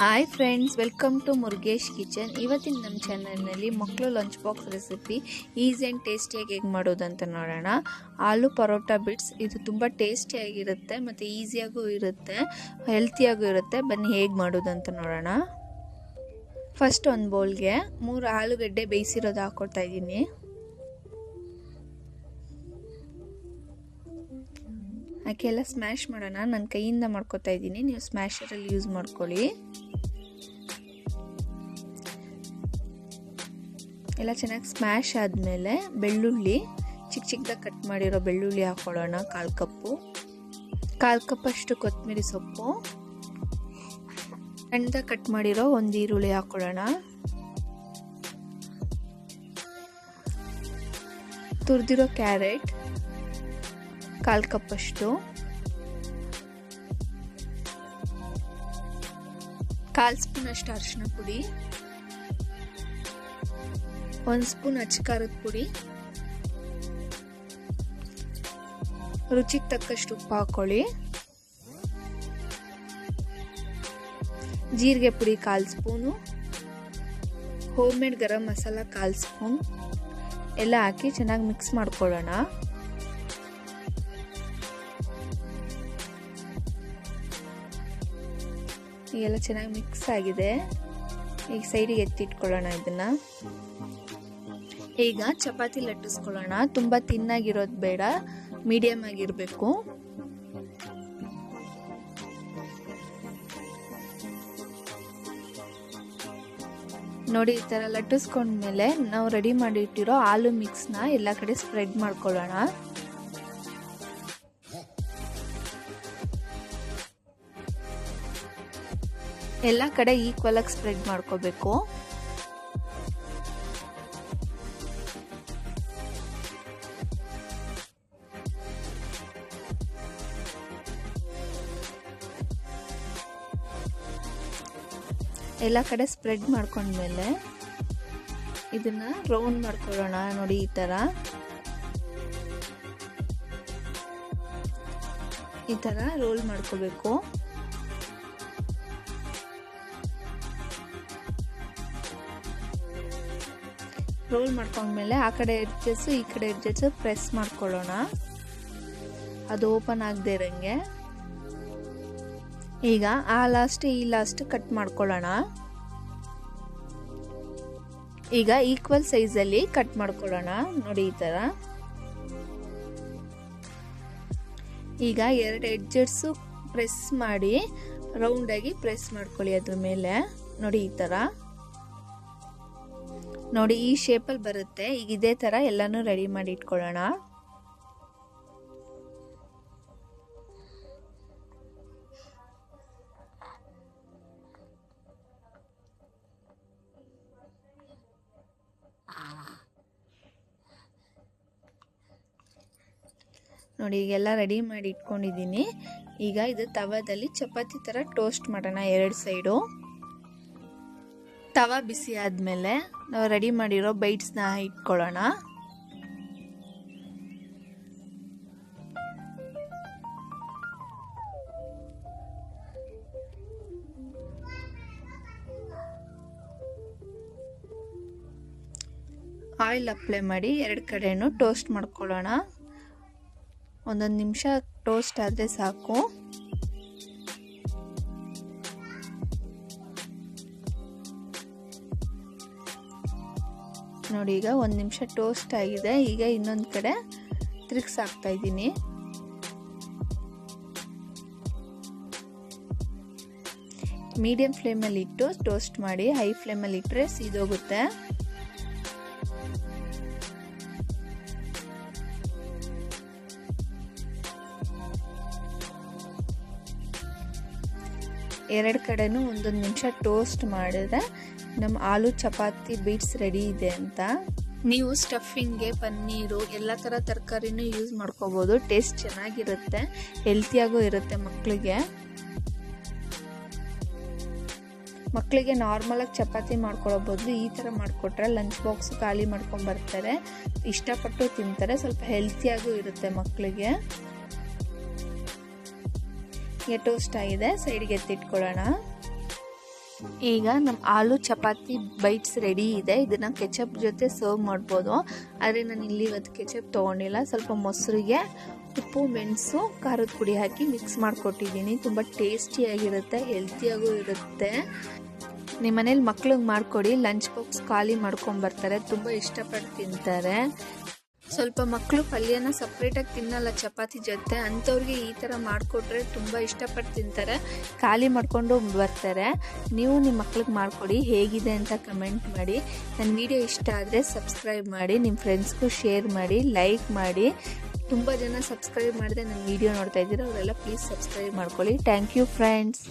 Hi friends, welcome to Murugesh kitchen. ಇವತ್ತಿನ ನಮ್ಮ ಚಾನಲ್ನಲ್ಲಿ ಮಕ್ಕಳು lunch box recipe easy and ಟೇಸ್ಟಿಯಾಗಿ ಹೇಗೆ ಮಾಡೋದು ಅಂತ ನೋಡೋಣ. ಆಲೂ ಪರೋಟಾ ಬಿಟ್ಸ್ ಇದು ತುಂಬ ಟೇಸ್ಟಿಯಾಗಿರುತ್ತೆ ಮತ್ತು ಈಸಿಯಾಗೂ ಇರುತ್ತೆ, ಹೆಲ್ತಿಯಾಗೂ ಇರುತ್ತೆ. ಬನ್ನಿ ಹೇಗೆ ಮಾಡೋದು ಅಂತ ನೋಡೋಣ. ಫಸ್ಟ್ ಒಂದು ಬೌಲ್ಗೆ 3 ಆಲೂಗಡ್ಡೆ ಬೇಯಿಸಿರೋದು ಹಾಕ್ಕೊಳ್ತಾ ಇದ್ದೀನಿ. ಹಾಕಿ ಎಲ್ಲ ಸ್ಮ್ಯಾಶ್ ಮಾಡೋಣ. ನಾನು ಕೈಯಿಂದ ಮಾಡ್ಕೊತಾ ಇದ್ದೀನಿ, ನೀವು ಸ್ಮ್ಯಾಶರಲ್ಲಿ ಯೂಸ್ ಮಾಡ್ಕೊಳ್ಳಿ. ಎಲ್ಲ ಚೆನ್ನಾಗಿ ಸ್ಮ್ಯಾಶ್ ಆದಮೇಲೆ ಬೆಳ್ಳುಳ್ಳಿ ಚಿಕ್ಕ ಚಿಕ್ಕದಾಗಿ ಕಟ್ ಮಾಡಿರೋ ಬೆಳ್ಳುಳ್ಳಿ ಹಾಕ್ಕೊಳ್ಳೋಣ. 1/4 ಕಪ್ ಅಷ್ಟು ಕೊತ್ತಂಬರಿ ಸೊಪ್ಪು, ಸಣ್ಣದಾಗಿ ಕಟ್ ಮಾಡಿರೋ ಒಂದು ಈರುಳ್ಳಿ ಹಾಕ್ಕೊಳ್ಳೋಣ. ತುರಿದಿರೋ ಕ್ಯಾರೆಟ್ 1/4 ಕಪ್ ಅಷ್ಟು, 1/4 ಸ್ಪೂನ್ ಅಷ್ಟು ಅರಿಶಿನ ಪುಡಿ, 1 ಸ್ಪೂನ್ ಅಚ್ಚಕಾರದ ಪುಡಿ, ರುಚಿಗೆ ತಕ್ಕಷ್ಟು ಉಪ್ಪು ಹಾಕೊಳ್ಳಿ. ಜೀರಿಗೆ ಪುಡಿ 1/4 spoon, home made garam masala 1/4 spoon ಎಲ್ಲ ಹಾಕಿ ಚೆನ್ನಾಗಿ ಮಿಕ್ಸ್ ಮಾಡ್ಕೊಳ್ಳೋಣ. ಈಗೆಲ್ಲ ಚೆನ್ನಾಗಿ ಮಿಕ್ಸ್ ಆಗಿದೆ. ಈಗ ಸೈಡಿಗೆ ಎತ್ತಿಟ್ಕೊಳ್ಳೋಣ. ಇದನ್ನ ಈಗ ಚಪಾತಿ ಲಟ್ಟಿಸ್ಕೊಳ್ಳೋಣ. ತುಂಬ ತಿನ್ನಾಗಿರೋದು ಬೇಡ, ಮೀಡಿಯಮ್ ಆಗಿರಬೇಕು. ನೋಡಿ, ಈ ಥರ ಲಟ್ಟಿಸ್ಕೊಂಡ್ಮೇಲೆ ನಾವು ರೆಡಿ ಮಾಡಿಟ್ಟಿರೋ ಆಲೂ ಮಿಕ್ಸ್ನ ಎಲ್ಲ ಕಡೆ ಸ್ಪ್ರೆಡ್ ಮಾಡ್ಕೊಳ್ಳೋಣ. ಎಲ್ಲ ಕಡೆ ಈಕ್ವಲ್ ಆಗಿ ಸ್ಪ್ರೆಡ್ ಮಾಡ್ಕೋಬೇಕು. ಎಲ್ಲ ಕಡೆ ಸ್ಪ್ರೆಡ್ ಮಾಡ್ಕೊಂಡ್ಮೇಲೆ ಇದನ್ನ ರೌಂಡ್ ಮಾಡ್ಕೊಳ್ಳೋಣ. ನೋಡಿ, ಈ ತರ ರೋಲ್ ಮಾಡ್ಕೋಬೇಕು. ರೋಲ್ ಮಾಡ್ಕೊಂಡ್ಮೇಲೆ ಆ ಕಡೆ ಎಡ್ಜಸ್ ಈ ಕಡೆ ಎಡ್ಜಸ್ ಪ್ರೆಸ್ ಮಾಡ್ಕೊಳ್ಳೋಣ, ಅದು ಓಪನ್ ಆಗದೆ ಇರಂಗೆ. ಈಗ ಆ ಲಾಸ್ಟ್ ಈ ಲಾಸ್ಟ್ ಕಟ್ ಮಾಡ್ಕೊಳ್ಳೋಣ. ಈಗ ಈಕ್ವಲ್ ಸೈಜಲ್ಲಿ ಕಟ್ ಮಾಡ್ಕೊಳ್ಳೋಣ. ನೋಡಿ, ಈ ತರ. ಈಗ 2 ಎಡ್ಜಸ್ ಪ್ರೆಸ್ ಮಾಡಿ ರೌಂಡ್ ಆಗಿ ಪ್ರೆಸ್ ಮಾಡ್ಕೊಳ್ಳಿ ಅದ್ರ ಮೇಲೆ. ನೋಡಿ, ಈ ತರ. ನೋಡಿ, ಈ ಶೇಪಲ್ಲಿ ಬರುತ್ತೆ. ಈಗ ಇದೇ ತರ ಎಲ್ಲಾನು ರೆಡಿ ಮಾಡಿ ಇಟ್ಕೊಳ್ಳೋಣ. ನೋಡಿ, ಈಗೆಲ್ಲ ರೆಡಿ ಮಾಡಿ ಇಟ್ಕೊಂಡಿದ್ದೀನಿ. ಈಗ ಇದು ತವಾದಲ್ಲಿ ಚಪಾತಿ ತರ ಟೋಸ್ಟ್ ಮಾಡೋಣ 2 ಸೈಡು. ತವಾ ಬಿಸಿ ಆದ್ಮೇಲೆ ನಾವು ರೆಡಿ ಮಾಡಿರೋ ಬೈಟ್ಸ್ನ ಇಟ್ಕೊಳ್ಳೋಣ. ಆಯಿಲ್ ಅಪ್ಲೈ ಮಾಡಿ 2 ಕಡೆನೂ ಟೋಸ್ಟ್ ಮಾಡ್ಕೊಳ್ಳೋಣ. 1 ನಿಮಿಷ ಟೋಸ್ಟ್ ಆದರೆ ಸಾಕು. ನೋಡಿ, ಈಗ 1 ನಿಮಿಷ ಟೋಸ್ಟ್ ಆಗಿದೆ. ಈಗ ಇನ್ನೊಂದು ಕಡೆ ತಿರುಗಿಸಾಕ್ತಾ ಇದ್ದೀನಿ. ಮೀಡಿಯಂ ಫ್ಲೇಮಲ್ಲಿ ಇಟ್ಟು ಟೋಸ್ಟ್ ಮಾಡಿ. ಹೈ ಫ್ಲೇಮಲ್ಲಿ ಇಟ್ಟರೆ ಸೀದೋಗುತ್ತೆ. ಎರಡು ಕಡೆನೂ 1 ನಿಮಿಷ ಟೋಸ್ಟ್ ಮಾಡಿದ್ರೆ ನಮ್ಮ ಆಲೂ ಚಪಾತಿ ಬೀಟ್ಸ್ ರೆಡಿ ಇದೆ ಅಂತ. ನೀವು ಸ್ಟಫಿಂಗ್ಗೆ ಪನ್ನೀರು ಎಲ್ಲ ಥರ ತರಕಾರಿನೂ ಯೂಸ್ ಮಾಡ್ಕೋಬೋದು. ಟೇಸ್ಟ್ ಚೆನ್ನಾಗಿರುತ್ತೆ, ಹೆಲ್ತಿಯಾಗೂ ಇರುತ್ತೆ. ಮಕ್ಕಳಿಗೆ ನಾರ್ಮಲಾಗಿ ಚಪಾತಿ ಮಾಡ್ಕೊಳ್ಳೋ ಬದಲು ಈ ಥರ ಮಾಡಿಕೊಟ್ರೆ ಲಂಚ್ ಬಾಕ್ಸ್ ಖಾಲಿ ಮಾಡ್ಕೊಂಡು ಬರ್ತಾರೆ, ಇಷ್ಟಪಟ್ಟು ತಿಂತಾರೆ. ಸ್ವಲ್ಪ ಹೆಲ್ತಿಯಾಗೂ ಇರುತ್ತೆ ಮಕ್ಕಳಿಗೆ. ಈಗ ಟೋಸ್ಟ್ ಆಗಿದೆ, ಸೈಡ್ಗೆ ಎತ್ತಿಟ್ಕೊಳ್ಳೋಣ. ಈಗ ನಮ್ಮ ಆಲೂ ಚಪಾತಿ ಬೈಟ್ಸ್ ರೆಡಿ ಇದೆ. ಇದನ್ನು ಕೆಚಪ್ ಜೊತೆ ಸರ್ವ್ ಮಾಡ್ಬೋದು. ಆದರೆ ನಾನು ಇಲ್ಲಿ ಇವತ್ತು ಕೆಚಪ್ ತೊಗೊಂಡಿಲ್ಲ. ಸ್ವಲ್ಪ ಮೊಸರಿಗೆ ಉಪ್ಪು, ಮೆಣಸು, ಖಾರದ ಪುಡಿ ಹಾಕಿ ಮಿಕ್ಸ್ ಮಾಡಿಕೊಟ್ಟಿದ್ದೀನಿ. ತುಂಬ ಟೇಸ್ಟಿಯಾಗಿರುತ್ತೆ, ಹೆಲ್ತಿಯಾಗೂ ಇರುತ್ತೆ. ನಿಮ್ಮ ಮನೇಲಿ ಮಕ್ಳಿಗೆ ಮಾಡಿಕೊಡಿ. ಲಂಚ್ ಬಾಕ್ಸ್ ಖಾಲಿ ಮಾಡ್ಕೊಂಬರ್ತಾರೆ, ತುಂಬ ಇಷ್ಟಪಟ್ಟು ತಿಂತಾರೆ. ಸ್ವಲ್ಪ ಮಕ್ಕಳು ಪಲ್ಯನ ಸಪ್ರೇಟಾಗಿ ತಿನ್ನಲ್ಲ ಚಪಾತಿ ಜೊತೆ, ಅಂಥವ್ರಿಗೆ ಈ ಥರ ಮಾಡಿಕೊಟ್ರೆ ತುಂಬ ಇಷ್ಟಪಟ್ಟು ತಿಂತಾರೆ, ಖಾಲಿ ಮಾಡಿಕೊಂಡು ಬರ್ತಾರೆ. ನೀವು ನಿಮ್ಮ ಮಕ್ಳಿಗೆ ಮಾಡಿಕೊಡಿ, ಹೇಗಿದೆ ಅಂತ ಕಮೆಂಟ್ ಮಾಡಿ. ನನ್ನ ವಿಡಿಯೋ ಇಷ್ಟ ಆದರೆ ಸಬ್ಸ್ಕ್ರೈಬ್ ಮಾಡಿ, ನಿಮ್ಮ ಫ್ರೆಂಡ್ಸ್ಗೂ ಶೇರ್ ಮಾಡಿ, ಲೈಕ್ ಮಾಡಿ. ತುಂಬ ಜನ ಸಬ್ಸ್ಕ್ರೈಬ್ ಮಾಡಿದೆ ನನ್ನ ವಿಡಿಯೋ ನೋಡ್ತಾ ಇದ್ದೀರಾ, ಅವರೆಲ್ಲ ಪ್ಲೀಸ್ ಸಬ್ಸ್ಕ್ರೈಬ್ ಮಾಡ್ಕೊಳ್ಳಿ. Thank you friends.